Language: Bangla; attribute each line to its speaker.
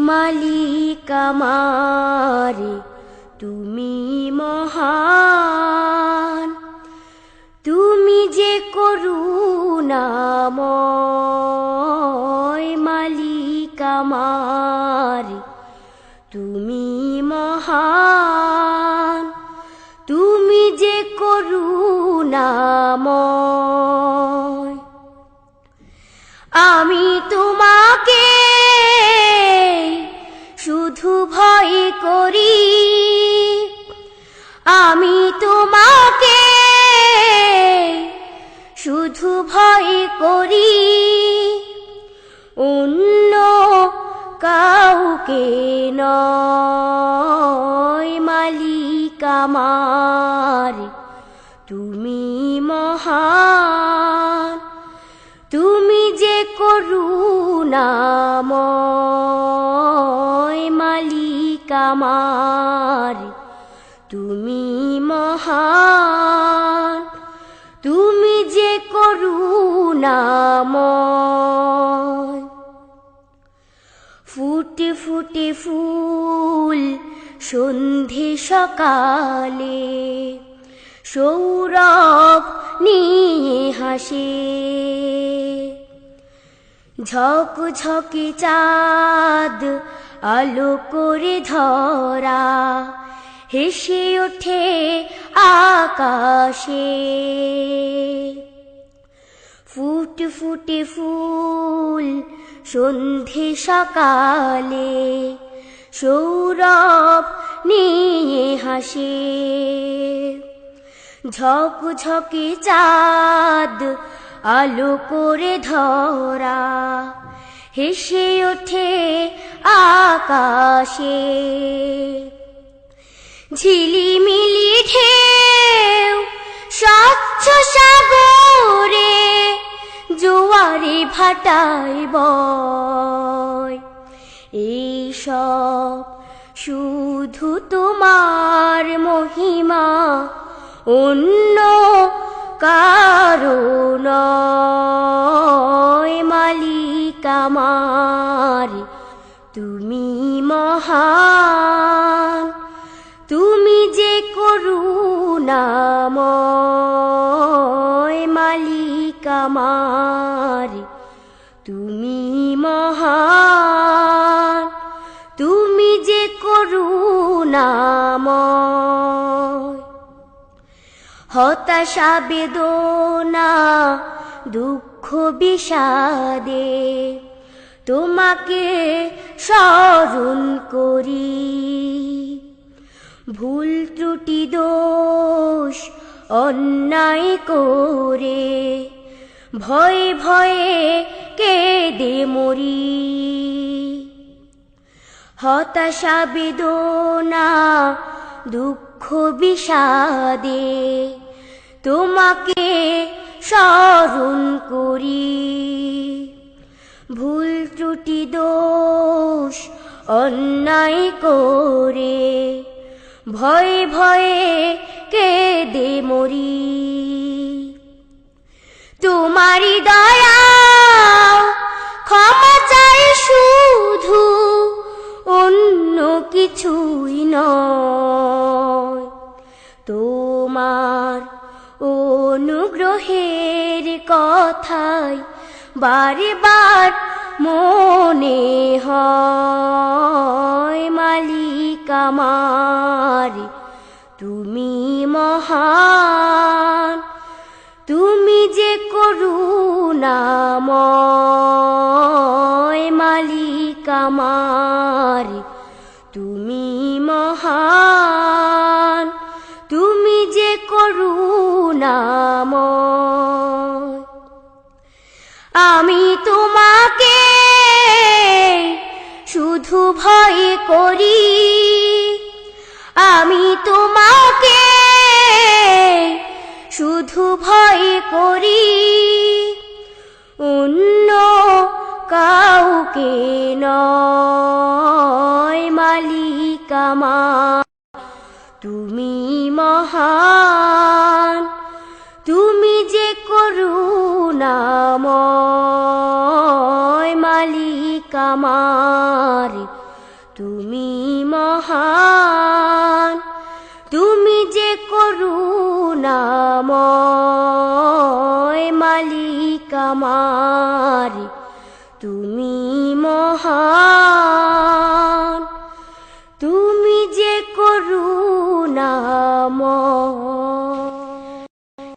Speaker 1: মালিক আমার, তুমি মহান। তুমি যে করুণাময়, মালিক আমার, তুমি মহান। তুমি যে করুণাময়, আমি তোমাকে শুধু ভয় করি। আমি তোমাকে শুধু ভয় করি, অন্য কাউকে নয়। মালিক আমার, তুমি মহান। তুমি যে করুণাময়, মালিক আমার, তুমি মহান। তুমি যে করুণাময়। ফুটে ফুটে ফুল সন্ধে সকালে, সৌরভ নিয়ে হাসে। ঝকঝকে চাঁদ আলো করে ধরা, হেসে ওঠে আকাশে। ফুট ফুটে ফুল সন্ধে সকালে, সৌরভ নিয়ে হাসে। ঝকঝকে চাঁদ আলো করে ধরা, হেসে ওঠে আকাশে। ঝিলিমিলি ঢেউ স্বচ্ছ সাগরে, জোয়ারে ভাটায় বয়। এইসব শুধু তোমার মহিমা, অন্য কারো নয়। মালিক আমার, তুমি মহান। তুমি যে করুণাময়, মালিক আমার, তুমি মহান। তুমি যে করুণাময়। হতাশা বেদনা দুঃখ বিষাদে, তোমাকে স্মরণ করি। ভুল ত্রুটি দোষ অন্যায় করে, ভয়ে ভয়ে কেঁদে মরি। হতাশা বেদনা দুঃখ বিষাদে, তোমাকে স্মরণ করি। ভুল ত্রুটি দোষ অন্যায় করে, ভয়ে ভয়ে কেঁদে মরি। তোমারি দয়া ক্ষমা চাই শুধু, অন্য কিছুই নয়। তোমার অনুগ্রহের কথাই বারে বার মনে হয়। মালিক আমার, তুমি মহান। তুমি যে করুণাময়, মালিক আমার, তুমি মহান। তুমি যে করুণাময়। আমি তোমাকে শুধু ভয় করি। আমি তোমাকে শুধু ভয় করি, অন্য কাউকে নয়। মালিক আমার, তুমি মহান। তুমি যে করুণাময়, মালিক আমার, তুমি মহান, তুমি যে করুণাময় মালিক আমার, তুমি মহান।